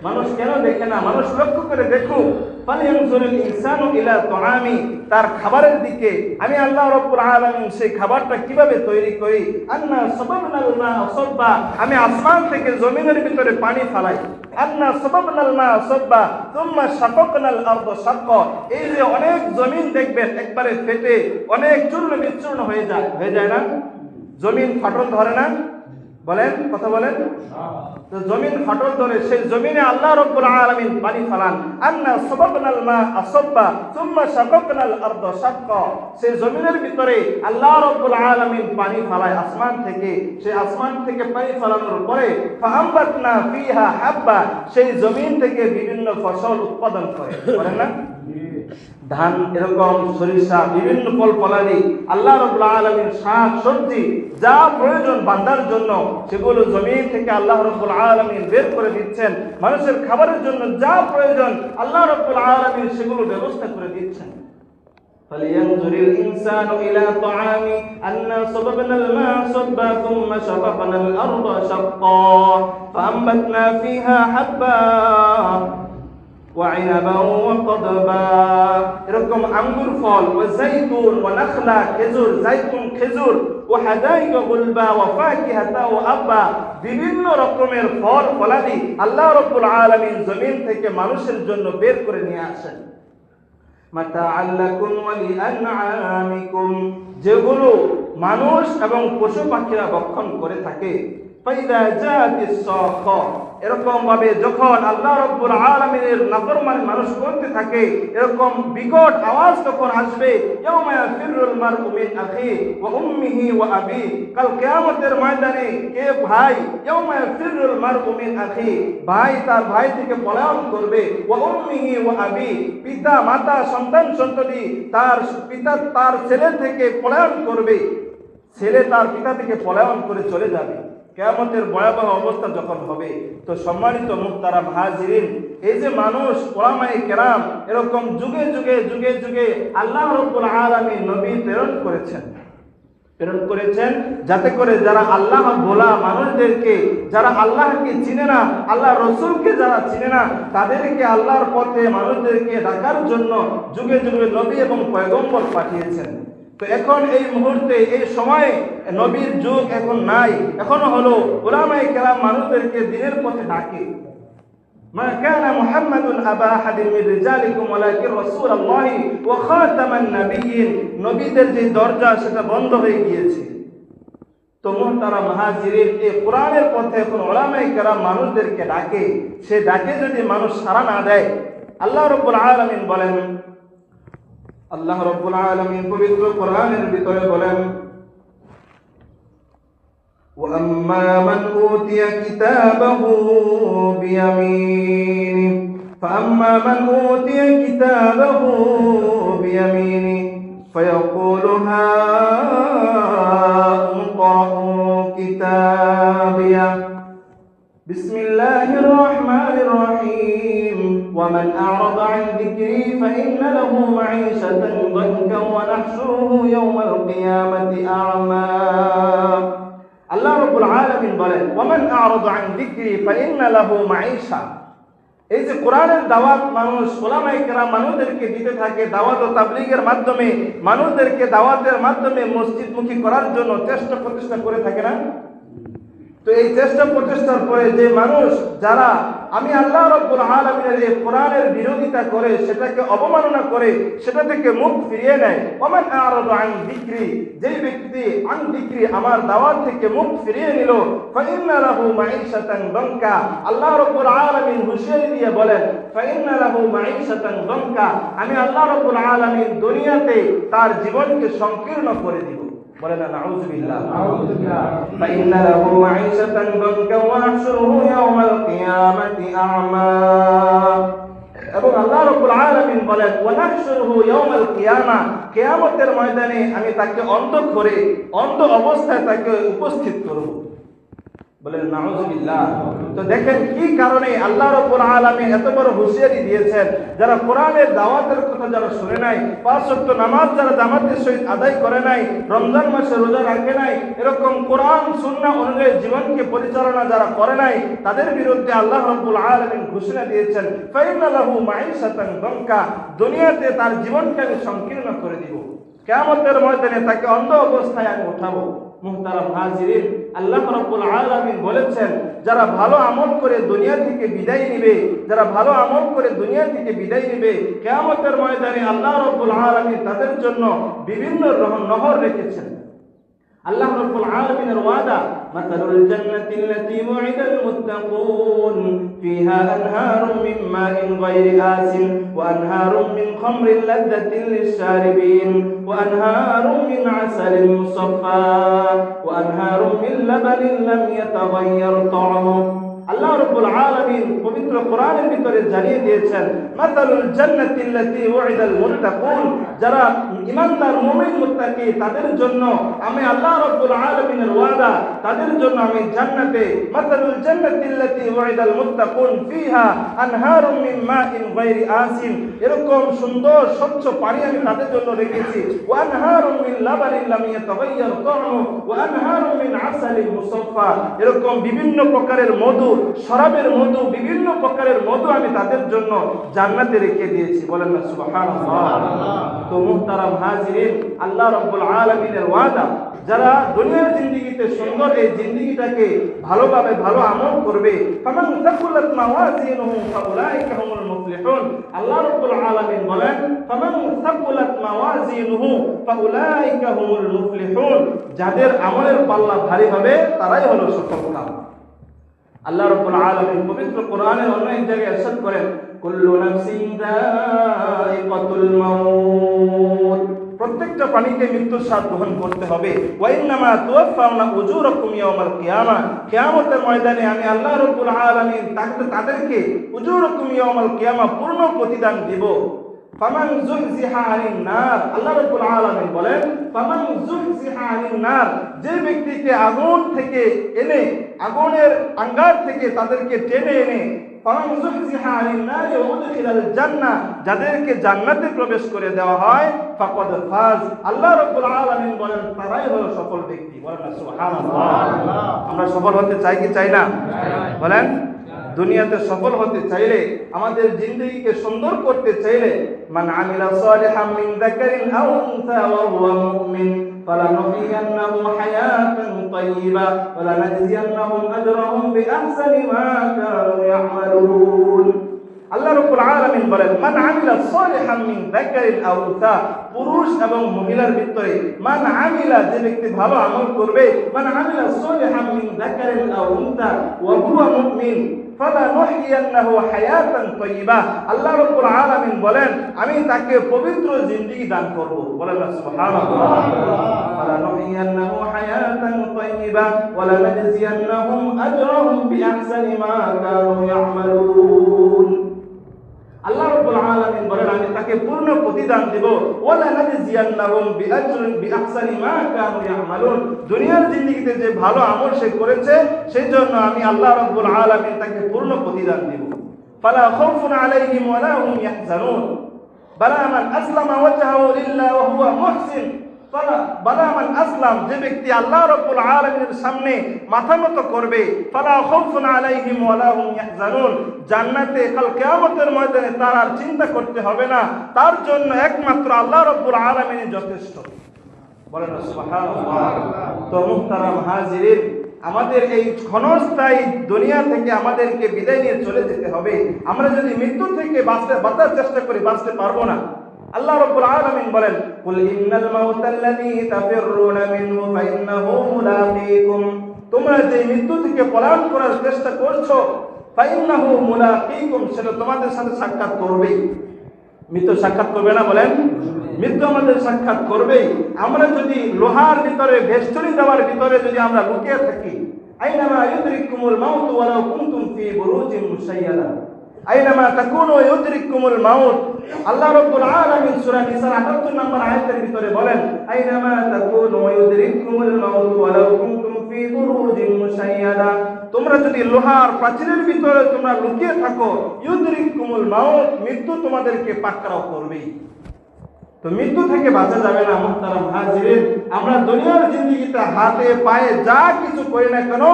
মানুষ কেন দেখে না? মানুষ লক্ষ্য করে দেখুক। ফালয়ানজুরিল ইনসানু ইলা তাআমি, তার খাবারের দিকে আমি আল্লাহ রাব্বুল আলামিন সেই খাবারটা কিভাবে তৈরি করি। আন্না সাবাবনাল মা'a সাব্বা, আমি আসমান থেকে জমিনের ভিতরে পানি ফেলাই। আন্না সাবাবনাল মা'a সাব্বা সুম্মা শাকাকনাল আরদা শাক্কা, এই যে অনেক জমিন দেখবেন একবারে ফেটে অনেক চূর্ণ বিচূর্ণ হয়ে যায় না? জমিন ফাটল ধরে না? বলেন, কথা বলেন। তো জমিন ফাটল ধরে, সেই জমিনে আল্লাহ রাব্বুল আলামিন পানি ফেলান। আন্না সাবাবনাল মা'a সাব্বা সুম্মা শাকাকনাল আরদা শাক্কা, সেই জমিনের ভিতরে আল্লাহ রাব্বুল আলামিন পানি ফেলায় আসমান থেকে। সেই আসমান থেকে পানি ফেলানোর পরে ফাআমবাতনা ফিহা হাব্বা, সেই জমিন থেকে বিভিন্ন ফসল উৎপাদন করে না? ধান, এরকম সরিষা, বিভিন্ন ফল ফলাদি, আল্লাহ রাব্বুল আলামিন শাক সবজি যা প্রয়োজন বান্দার জন্য সেগুলো জমিন থেকে আল্লাহ রাব্বুল আলামিন বের করে দিচ্ছেন। মানুষের খাবারের জন্য যা প্রয়োজন আল্লাহ রাব্বুল আলামিন সেগুলো ব্যবস্থা করে দিচ্ছেন। ফালয়ানজুরিল ইনসানু ইলা তাআমি আন্না সাবাবনাল মা'a সাব্বা থুম্মা শাকাকনাল আরদা শাক্কা ফাআমবাতনা ফিহা হাব্বা وعنبا وقضبا, এরকম আঙ্গুর ফল, ওয়াজাইতুন ওয়া নাখলা, খেজুর, জাইতুন খেজুর, ওয়া হাদাইকা গুলবা ওয়া ফাকিহাতা ওয়া আব্বা, বিভিন্ন রকমের ফল ফলাদি আল্লাহ রাব্বুল আলামিন জমিন থেকে মানুষের জন্য বের করে নিয়ে আসেন। মাতাআল লাকুম ওয়া লিআনআমিকুম, যেগুলো মানুষ এবং পশু পাখিরা ভক্ষণ করে থাকে। ফাইদা জাতিস সাখা, এরকম ভাবে যখন আল্লাহ রাব্বুল আলামিনের নাফরমানি মানুষ করতে থাকে, এরকম বিকট আওয়াজ তখন আসবে, ইয়াউমা ইয়াফিরুল মারউ মিন আখি ওয়া উম্মিহি ওয়া আবি। কাল কিয়ামতের ময়দানে কে ভাই, ইয়াউমা ইয়াফিরুল মারউ মিন আখি, ভাই তার ভাই থেকে পলায়ন করবে, ওয়া উম্মিহি ওয়া আবি, পিতা মাতা সন্তান সন্ততি তার পিতা তার ছেলে থেকে পলায়ন করবে, ছেলে তার পিতা থেকে পলায়ন করে চলে যাবে। কিয়ামতের ভয়াবহ অবস্থা যখন হবে, তো সম্মানিত মুহতারাম হাজিরিন, এই যে মানুষ উলামায়ে কেরাম এরকম যুগে যুগে যুগে যুগে আল্লাহ রাব্বুল আলামিন নবী প্রেরণ করেছেন যাতে করে যারা আল্লাহ ভোলা মানুষদেরকে, যারা আল্লাহকে চিনে না, আল্লাহ রসুলকে যারা চিনে না, তাদেরকে আল্লাহর পথে মানুষদেরকে ডাকার জন্য যুগে যুগে নবী এবং পয়গম্বর পাঠিয়েছেন। তো এখন এই মুহূর্তে এই সময়ে নবীর যুগ এখন নাই, এখনো হলো উলামায়ে কেরাম মানুষদেরকে দ্বীনের পথে ডাকে। মা কানা মুহাম্মাদুন আবা আহাদিন মিন রিজালিকুম ওয়ালাকিন রাসূলুল্লাহি ওয়া খাতামান নাবিয়্যিন, নবীদের যে দরজা সেটা বন্ধ হয়ে গিয়েছে। তো মুহতারাম হাজিরিন, এই কোরআনের পথে এখন উলামায়ে কেরাম মানুষদেরকে ডাকে, সে ডাকে যদি মানুষ সাড়া না দেয়, আল্লাহ রাব্বুল আলামিন বলেন, আল্লাহ রাব্বুল আলামিন পবিত্র কোরআনের ভিতরে বলেন, وَأَمَّا مَنْ أُوتِيَ كِتَابَهُ بِيَمِينِهِ فَأَمَّا مَنْ أُوتِيَ كِتَابَهُ بِيَمِينِهِ فَيَقُولُ هَاؤُمُ اقْرَءُوا كِتَابِيَهْ بسم الله الرحمن الرحيم ومن أعرض عن ذكري فإن له معيشة ضنكا ونحشره يوم القيامة أعمى। আল্লাহ রাব্বুল আলামিন বলেন, ওয়ামান আ'রাদা আন যিকরি ফাইন্না লাহু মাঈশা। এই যে কোরআনের দাওয়াত মানুষ উলামায়ে কেরাম মানুষদেরকে দিতে থাকে, দাওয়াত ও তাবলীগের মাধ্যমে মানুষদেরকে দাওয়াতের মাধ্যমে মসজিদমুখী করার জন্য চেষ্টা প্রচেষ্টা করে থাকে না? তো এই চেষ্টা প্রচেষ্টার পরে যে মানুষ যারা আমি আল্লাহ রাব্বুল আলামিনের এই কোরআনের বিরোধিতা করে, সেটাকে অবমাননা করে, সেটা থেকে মুখ ফিরিয়ে নেয়, ওমান আ'রাদা আন যিকরি, যেই ব্যক্তি আন যিকরি আমার দাওয়াত থেকে মুখ ফিরিয়ে নিল, ফাইন্না লাহু মাঈশাতান দানকা, আল্লাহ রাব্বুল আলামিন হুঁশিয়ারি দিয়ে বলেন, ফাইন্না লাহু মাঈশাতান দানকা, আমি আল্লাহ রাব্বুল আলামিন দুনিয়াতে তার জীবনকে সংকীর্ণ করে দিব। বলেন না নাউযুবিল্লাহ। ফাইন্না লাহু মাঈশাতান দানকা ওয়া নাহশুরুহু ইয়াওমাল কিয়ামাতি আ'মা। এবং আল্লাহ রাব্বুল আলামিন বলেন, ওয়া নাহশুরুহু ইয়াওমাল কিয়ামা, কিয়ামতের ময়দানে আমি তাকে অন্ধ অবস্থায় তাকে উপস্থিত করব। বলেন নাউযুবিল্লাহ। তো দেখেন কি কারণে আল্লাহ রাব্বুল আলামিন এত বড় হুঁশিয়ারি দিয়েছেন, যারা কোরআনের দাওয়াতের কথা যারা শুনে নাই, পাঁচ ওয়াক্ত নামাজ যারা জামাতের সহিত আদায় করে নাই, রমজান মাসে রোজা রাখে নাই, এরকম কোরআন সুন্নাহ অনুযায়ী জীবনকে পরিচালনা যারা করে নাই, তাদের বিরুদ্ধে আল্লাহ রাব্বুল আলামিন ঘোষণা দিয়েছেন, ফাইন্না লাহু মাঈশাতান দানকা, দুনিয়াতে তার জীবনকে আমি সংকীর্ণ করে দিব, কিয়ামতের ময়দানে তাকে অন্ধ অবস্থায় আমি উঠাবো। মুহতারাম হাজিরিন, আল্লাহ রাব্বুল আলামিন বলেছেন, যারা ভালো আমল করে দুনিয়া থেকে বিদায় নেবে, যারা ভালো আমল করে দুনিয়া থেকে বিদায় নেবে, কিয়ামতের ময়দানে আল্লাহ রাব্বুল আলামিন তাদের জন্য বিভিন্ন নহর রেখেছেন। আল্লাহ রাব্বুল আলামিনের ওয়াদা, মাতালুল জান্নাতিল্লাতী ওয়াইদাল মুত্তাকুন ফিহা আনহারুম মিন মাইন গায়রি আসিন ওয়া আনহারুম মিন খামরিন লাযযাতিন লিশ-শারিবিন ওয়া আনহারুম মিন আসালিন মুসাফফা ওয়া আনহারুম মিন লাবানিন লাম ইয়াতাগায়্যার তা'আমুহু। আল্লাহ রাব্বুল আলামিন পবিত্র কোরআনের ভিতরে জানিয়ে দিয়েছেন, মাতালুল জান্নাতিল্লাতী ওয়াইদাল মুত্তাকুন, যারা ঈমানদার মুমিন মুত্তাকি তাদের জন্য আমি আল্লাহ রাব্বুল আলামিনের ওয়াদা, তাদের জন্য আমি জান্নাতে, মাতালুল জান্নাতিল্লাতী ওয়াইদাল মুত্তাকুন ফিহা আনহারুম মিন মাইন গায়রি আসিন, এরকম সুন্দর স্বচ্ছ পানি আমি তাদের জন্য রেখেছি, ওয়া আনহারুম মিন লাবানিন লাম ইয়াতাগায়্যার তা'আমুহু ওয়া আনহারুম মিন আসালিন মুসাফফা, এরকম বিভিন্ন প্রকারের মধু, শরাবের মধু, বিভিন্ন প্রকারের মধু আমি তাদের জন্য জান্নাতে রেখে দিয়েছি। বলেন না সুবহানাল্লাহ। তো মুহতারাম হাজিরিন, আল্লাহ রাব্বুল আলামিনের ওয়াদা, যারা দুনিয়ার জিন্দেগিতে সুন্দর এই জিন্দেগিটাকে ভালোভাবে ভালো আমল করবে, ফামান সাকুলাত মাওয়াজিনুহু ফাউলাইকা হুমুল মুফলিহুন, আল্লাহ রাব্বুল আলামিন বলেন, ফামান সাকুলাত মাওয়াজিনুহু ফাউলাইকা হুমুল মুফলিহুন, যাদের আমলের পাল্লা ভারী হবে তারাই হলো সফলকাম। আল্লাহ রাব্বুল আলামিন পবিত্র কোরআনের অন্য এক জায়গায় ইরশাদ করেন, কুল্লু নাফসিন যায়িকাতুল মাউত, প্রত্যেকটা প্রাণীকে মৃত্যুর স্বাদ গ্রহণ করতে হবে। ওয়া ইন্নামা তুওয়াফাউনা উজুরাকুম ইয়াওমাল কিয়ামা, কিয়ামতের ময়দানে আমি আল্লাহ রাব্বুল আলামিন তাদেরকে উজুরাকুম ইয়াওমাল কিয়ামা পূর্ণ প্রতিদান দিব। ফামান যুহজিহা আনিন নার, আল্লাহ রাব্বুল আলামিন বলেন ফামান যুহজিহা আনিন নার, যে ব্যক্তিকে আগুন থেকে এনে, আগুনের আঙ্গার থেকে তাদেরকে টেনে এনে, ফামান যুহজিহা আনিন নার ওয়া উদখিলাল জান্নাহ, যাদেরকে জান্নাতে প্রবেশ করে দেওয়া হয়, ফাকাদ ফাজ, আল্লাহ রাব্বুল আলামিন বলেন তারাই হলো সফল ব্যক্তি। বলেন না সুবহানাল্লাহ। আমরা সফল হতে চাই কি চাই না? বলেন, দুনিয়াতে সফল হতে চাইলে, আমাদের জিন্দেগিকে সুন্দর করতে চাইলে, মান আমিলা সালিহাম মিন যাকারিন আও উনসা ওয়া হুয়া মুমিন ফালানুহইয়ান্নাহু হায়াতান তাইয়্যিবা ওয়া লানাজজিয়ান্নাহুম আজরাহুম বিআহসানি মা কানু ইয়ামালুন। আল্লাহ রাব্বুল আলামিন বলেন, মান আমিলা সালিহাম মিন যাকারিন আও উনসা, পুরুষ এবং মহিলার ভিতরে মান আমিলা, যে ব্যক্তি ভালো আমল করবে, মান আমিলা সালিহাম মিন যাকারিন আও উনসা ওয়া হুয়া মুমিন ফালানুহইয়ান্নাহু হায়াতান তাইয়্যিবা, আল্লাহ রাব্বুল আলামিন বলেন আমি তাকে পবিত্র জিন্দেগি দান করব। বলেন না সুবহানাল্লাহ। ফালানুহইয়ান্নাহু হায়াতান তাইয়্যিবা ওয়া লানাজজিয়ান্নাহুম আজরাহুম বিআহসানি মা কানু ইয়ামালুন। আল্লাহ রাব্বুল আলামিন বলেন আমি তাকে পূর্ণ প্রতিদান দেব। ওয়া লানাজজিয়ান্নাহুম বিআহসানি মা কানু ইয়ামালুন, দুনিয়ার জিন্দেগিতে যে ভালো আমল সে করেছে সেই জন্য আমি আল্লাহ রাব্বুল আলামিন তাকে পূর্ণ প্রতিদান দেব। ফালা খাউফুন আলাইহিম ওয়া লা হুম ইয়াহজানুন, বালা মান আসলামা ওয়াজহাহু লিল্লাহি ওয়া হুয়া মুহসিন, বালা মান আসলাম, যে ব্যক্তি আল্লাহ রাব্বুল আলামিনের সামনে মাথা নত করবে, ফালা খাউফুন আলাইহিম ওয়া লা হুম ইয়াহজানুন, জান্নাতে কাল কিয়ামতের ময়দানে তার আর চিন্তা করতে হবে না, তার জন্য একমাত্র আল্লাহ রাব্বুল আলামিনই যথেষ্ট। বলেন সুবহানাল্লাহ। তো মুহতারাম হাজিরিন, আমাদের এই ক্ষণস্থায়ী দুনিয়া থেকে আমাদেরকে বিদায় নিয়ে চলে যেতে হবে। আমরা যদি মৃত্যু থেকে বাঁচার চেষ্টা করি, বাঁচতে পারবো না। আল্লাহ রাব্বুল আলামিন বলেন, কুল ইন্নাল মাউতাল্লাযী তাফিররুনা মিনহু ফাইন্নাহু মুলাকীকুম, তোমরা যে মৃত্যু থেকে পলায়ন করার চেষ্টা করছো, ফাইন্নাহু মুলাকীকুম, সেটা তোমাদের সাথে সাক্ষাৎ করবেই। মৃত্যু সাক্ষাৎ করবে না? বলেন, মৃত্যু আমাদের সাক্ষাৎ করবেই। আমরা যদি লোহার ভিতরে, ভেষ্টনী দেওয়ার ভিতরে যদি আমরা লুকিয়ে থাকি, আইনামা ইউদরিকুমুল মাউত ওয়ালাউ কুনতুম ফি বুরুজিন মুশাইয়াদা, আইনামা তাকুনু ইউদরিকুমুল মাউত, আল্লাহ রাব্বুল আলামিন সূরা নিসার 78 নম্বর আয়াতের ভিতরে বলেন, আইনামা তাকুনু ইউদরিকুমুল মাউত ওয়ালাউ কুনতুম ফি বুরুজিন মুশাইয়াদা, তোমরা যদি লোহার প্রাচীরের ভিতরে তোমরা লুকিয়ে থাকো, ইউদরিকুমুল মাউত, মৃত্যু তোমাদেরকে পাকড়াও করবেই। তো মৃত্যু থেকে বাঁচা যাবে না। মুহতারাম হাজিরিন, আমরা দুনিয়ার জিন্দেগিতে হাতে পায়ে যা কিছু করি না কেন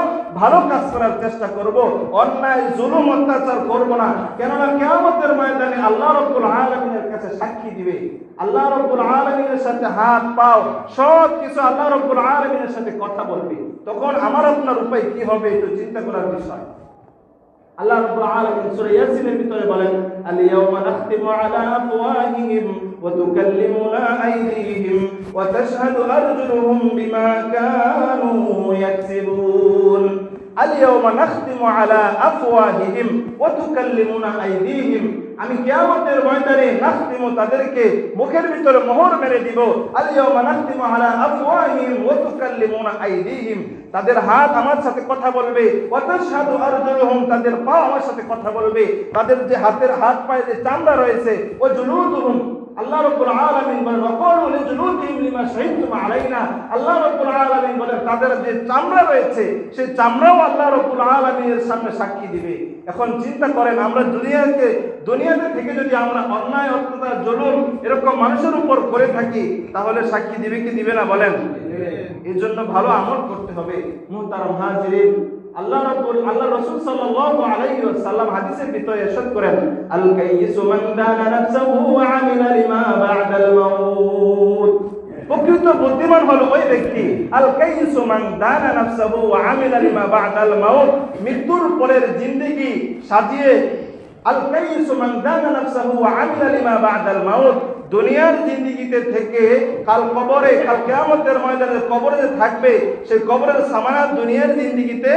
ভালো কাজ করার চেষ্টা করব, অন্যায় জুলুম অত্যাচার করব না। কেননা কিয়ামতের ময়দানে আল্লাহ রাব্বুল আলামিনের কাছে সাক্ষী দিবে। আল্লাহ রাব্বুল আলামিনের সাথে হাত পাও সব কিছু আল্লাহ রাব্বুল আলামিনের সাথে কথা বলবে। তখন আমার আপনার উপায় কি হবে একটু চিন্তা করার বিষয়। আল্লাহ রাব্বুল আলামিন সূরা ইয়াসিনের ভিতরে বলেন, আল ইয়াওমা নাখতিমু আলা আফওয়াহিহিম ওয়া তুকাল্লিমুনা আইদিহিম ওয়া তাশহাদু আরজুলুহুম বিমা কানু ইয়াকসিবুন। আল ইয়াওমা নাখতিমু আলা আফওয়াহিহিম ওয়া তুকাল্লিমুনা আইদিহিম, আমি কিয়ামতের ময়দানে নাখতিমু, তাদেরকে মুখের ভিতরে মোহর মেরে দিব। আল ইয়াওমা নাখতিমু আলা আফওয়াহিহিম ওয়া তুকাল্লিমুনা আইদিহিম, তাদের হাত আমার সাথে কথা বলবে, ওয়া তাশহাদু আরজুলুহুম, তাদের পা আমার সাথে কথা বলবে, তাদের যে হাত পায়ে যে চামড়া রয়েছে, ওয়া জুলুদুহুম, আল্লাহ রাব্বুল আলামিন বলেন, ওয়াকালু লিজুলুদিহিম লিমা শাহিদতুম আলাইনা, আল্লাহ রাব্বুল আলামিন বলেন তাদের যে চামড়া রয়েছে সেই চামড়াও আল্লাহ রাব্বুল আলামিনের সামনে সাক্ষী দিবে। এখন চিন্তা করেন, আমরা দুনিয়াতে থেকে যদি আমরা অন্যায় অত্যাচার জুলুম এরকম মানুষের উপর করে থাকি, তাহলে সাক্ষী দিবে কি দিবে না? বলেন। এই জন্য ভালো আমল করতে হবে। মুহতারাম হাজিরিন, আল্লাহ রাসূল সাল্লাল্লাহু আলাইহি ওয়াসাল্লাম হাদিসের ভিতরে ইরশাদ করেন, আল কাইয়িসু মান দানা নাফসাহু ওয়া আমিলা লিমা বা'দাল মাউত, প্রকৃত বুদ্ধিমান হলো ওই ব্যক্তি, আল কাইয়িসু মান দানা নাফসাহু ওয়া আমিলা লিমা বা'দাল মাউত, মৃত্যুর পরের জিন্দেগি সাজিয়ে, আল কাইয়িসু মান দানা নাফসাহু ওয়া আমিলা লিমা বা'দাল মাউত, দুনিয়ার জিন্দেগিতে থেকে কাল কিয়ামতের ময়দানে কবরে থাকবে, সেই কবরের সামানাত দুনিয়ার জিন্দেগিতে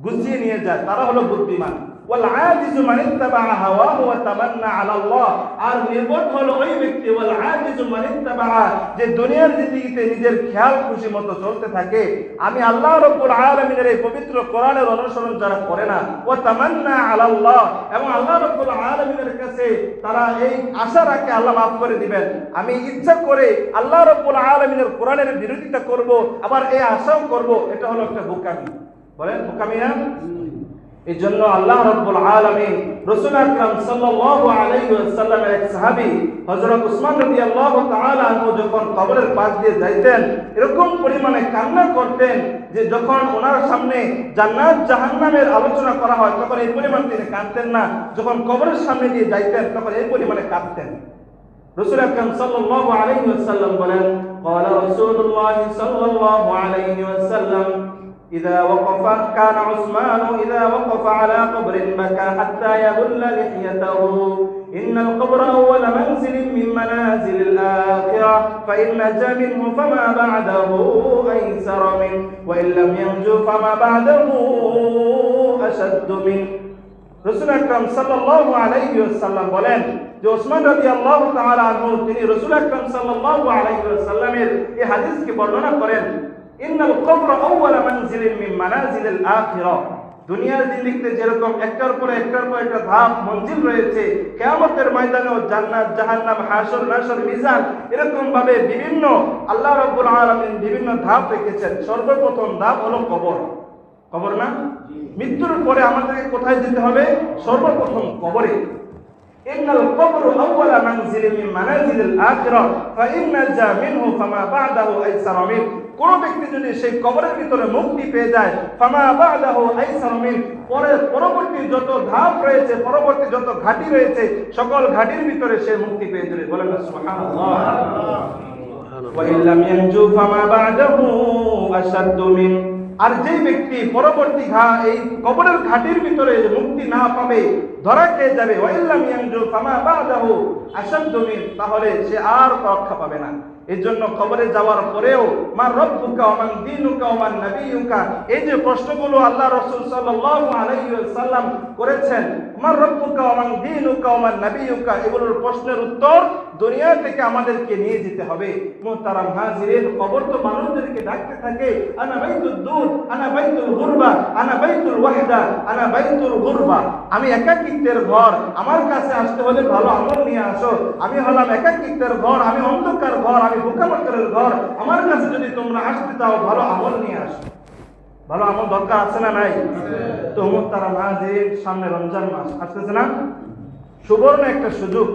গুছিয়ে নিয়ে যায়, তারা হলো বুদ্ধিমান। ওয়াল আজিজু মান ইত্তাবা হাওয়াহু ওয়া তামান্না আলা আল্লাহ, আর নির্বোধ হলো ওই ব্যক্তি, ওয়াল আজিজু মান ইত্তাবা, যে দুনিয়ার জিন্দেগিতে নিজের খেয়াল খুশি মতো চলতে থাকে। আমি আল্লাহ রাব্বুল আলামিনের এই পবিত্র কোরআনের অনুসরণ যারা করে না, ওয়া তামান্না আলা আল্লাহ, এবং আল্লাহ রাব্বুল আলামিনের কাছে তারা এই আশা রাখে আল্লাহ মাফ করে দিবেন, আমি ইচ্ছা করে আল্লাহ রাব্বুল আলামিনের কোরআনের বিরোধিতা করব, আবার এই আশাও করব, এটা হলো একটা বোকামি। বলেন বোকামি না? এই জন্য আল্লাহ রাব্বুল আলামিন রাসূল আকরাম সাল্লাল্লাহু আলাইহি ওয়াসাল্লামের এক সাহাবী হযরত উসমান রাদিয়াল্লাহু তাআলা আনহু যখন কবরের পাশ দিয়ে যাইতেন, এরকম পরিমাণে কান্না করতেন যে যখন ওনার সামনে জান্নাত জাহান্নামের আলোচনা করা হয় তখন এই পরিমাণ তিনি কাঁদতেন না, যখন কবরের সামনে দিয়ে যাইতেন তখন এই পরিমাণে কাঁদতেন। রাসূল আকরাম সাল্লাল্লাহু আলাইহি ওয়াসাল্লাম বলেন, ক্বালা রাসূলুল্লাহ সাল্লাল্লাহু আলাইহি ওয়াসাল্লাম, إذا وقف كان عثمان إذا وقف على قبر بكى حتى يبل لحيته إن القبر أول منزل من منازل الآخرة فإن نجا منه فما بعده أيسر منه وإن لم ينجو فما بعده أشد منه। রাসূল আকরাম সাল্লাল্লাহু আলাইহি ওয়াসাল্লাম বলেন যে ওসমান রাদিয়াল্লাহু তাআলা আনহু তিনি রাসূল আকরাম সাল্লাল্লাহু আলাইহি ওয়াসাল্লামের এই হাদিসকে বর্ণনা করেন, ইন্নাল কবর আউয়াল মানজিলিন মিন মানাজিলিল আখিরাহ, দুনিয়ার জিন্দেগিতে যেরকম একটার পর একটা ধাপ মঞ্জিল রয়েছে, কিয়ামতের ময়দানেও জান্নাত জাহান্নাম হাসর নাসর মিজান, এরকম ভাবে বিভিন্ন আল্লাহ রাব্বুল আলামিন বিভিন্ন ধাপ রেখেছেন। সর্বপ্রথম ধাপ হলো কবর। কবর না? মৃত্যুর পরে আমাদেরকে কোথায় যেতে হবে? সর্বপ্রথম কবরে। ইন্নাল কবরু আউয়াল মানজিলিন মিন মানাজিলিল আখিরাহ ফাইন নাজা মিনহু ফামা বা'দাহু আইসার মিন, কোন ব্যক্তি যদি সেই কবরের ভিতরে মুক্তি পেয়ে যায়, ফামা বা'দাহু আইসার মিন, পরবর্তী যত ধাপ রয়েছে, পরবর্তী যত ঘাটি রয়েছে, সকল ঘাটির ভিতরে সে মুক্তি পেয়ে যাবে। বলেন সুবহানাল্লাহ। ওয়া ইল্লাম ইয়ানজু ফামা বা'দাহু আশাদ্দু মিন, আর যে ব্যক্তি পরবর্তী এই কবরের ঘাটির ভিতরে মুক্তি না পাবে, ধরা খেয়ে যাবে, ওয়া ইল্লাম ইয়ানজু ফামা বা'দাহু আশাদ্দু মিন, তাহলে সে আর রক্ষা পাবে না। এই জন্য কবরে যাওয়ার পরেও মা রব্বুকা ওয়া মান দীনুকা ওয়া মান নাবিয়ুকা, এই যে প্রশ্নগুলো আল্লাহ রাসূল সাল্লাল্লাহু আলাইহি ওয়াসাল্লাম করেছেন, মা রব্বুকা ওয়া মান দীনুকা ওয়া মান নাবিয়ুকা, এগুলোর প্রশ্নের উত্তর দুনিয়া থেকে আমাদেরকে নিয়ে যেতে হবে। মুহতারাম হাজিরিন, কবর তো মানুষদেরকে ডাকতে থাকে, আনা বাইতুদ দুর, আনা বাইতুল গুরবা, আনা বাইতুল ওয়াহদা, আনা বাইতুল গুরবা, আমি একাকিত্বের ঘর, আমার কাছে আসতে হলে ভালো আমল নিয়ে আসো, আমি হলাম একাকিত্বের ঘর, আমি অন্ধকার ঘর, আমি বোকামাকড়ের ঘর, আমার কাছে যদি তোমরা আসতে চাও ভালো আমল নিয়ে আসো। ভালো আমল দরকার আছে না নাই? তো মুহতারাম হাজিরিন, সামনে রমজান মাস আসতেছে না? সুবর্ণ একটা সুযোগ,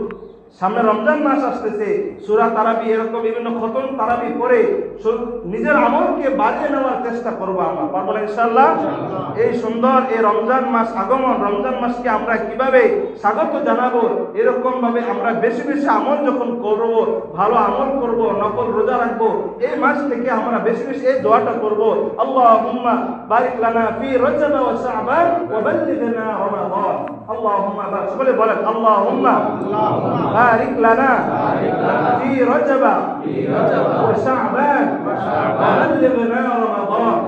সামনে রমজান মাস আসতেছে, সূরা তারাবি এরকম বিভিন্ন খতম তারাবি পড়ে নিজের আমলকে বাড়িয়ে নেওয়ার চেষ্টা করব। আমরা পারবো না ইনশাআল্লাহ? এই সুন্দর এই রমজান মাস আগমন, রমজান মাসকে আমরা কিভাবে স্বাগত জানাবো, এরকম ভাবে আমরা বেশি বেশি আমল যখন করব, ভালো আমল করব, নফল রোজা রাখবো, এই মাস থেকে আমরা বেশি বেশি এই দোয়াটা করব, আল্লাহুম্মা বারিক লানা ফি রজব ওয়া শাবান ওয়া বাল্লিগনা রমাদান। আল্লাহুম্মা বারিক, সকলে বলেন আল্লাহুম্মা বারিক লানা ফি রজব ওয়া শাবান ওয়া বাল্লিগনা রমাদান।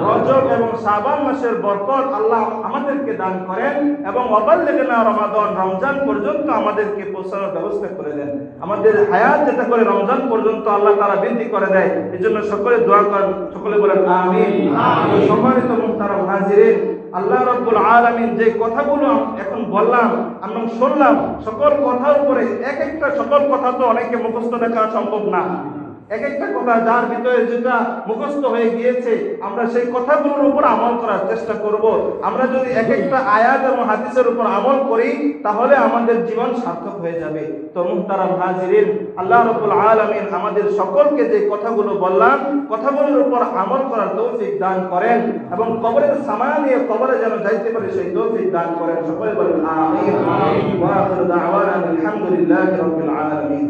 রজব এবং শাবান মাসের বরকত আল্লাহ আমাদেরকে দান করেন এবং ওয়াবাল্লিগনা রমাদান, রমজান পর্যন্ত আমাদেরকে পৌঁছানোর ব্যবস্থা করে দেন। আমাদের হায়াত যাতে করে রমজান পর্যন্ত আল্লাহ তাআলা বৃদ্ধি করে দেয়, এজন্য সকলে দোয়া করেন, সকলে বলেন আমিন। সম্মানিত মুহতারাম হাজিরিন, আল্লাহ রাব্বুল আলামিন যে কথাগুলো এখন বললাম, আমরা শুনলাম, সকল কথার উপরে এক একটা, সকল কথা তো অনেকে মুখস্থ রাখা সম্ভব না। এক একটা কথা যার ভিতরে যেটা মুখস্থ হয়ে গিয়েছে, আমরা সেই কথাগুলোর উপর আমল করার চেষ্টা করব। আমরা যদি এক একটা আয়াত এবং হাদিসের উপর আমল করি, তাহলে আমাদের জীবন সার্থক হয়ে যাবে। তো মুহতারাম হাজিরিন, আল্লাহ রাব্বুল আলামিন আমাদের সকলকে যে কথাগুলো বললাম, কথাগুলোর উপর আমল করার তৌফিক দান করেন এবং কবরের সামানা নিয়ে কবরে যেন যাইতে পারে সেই তৌফিক দান করেন। সকলে বলেন আমিন। ওয়া আখিরু দাওয়ানা আলহামদুলিল্লাহি রাব্বিল আলামিন।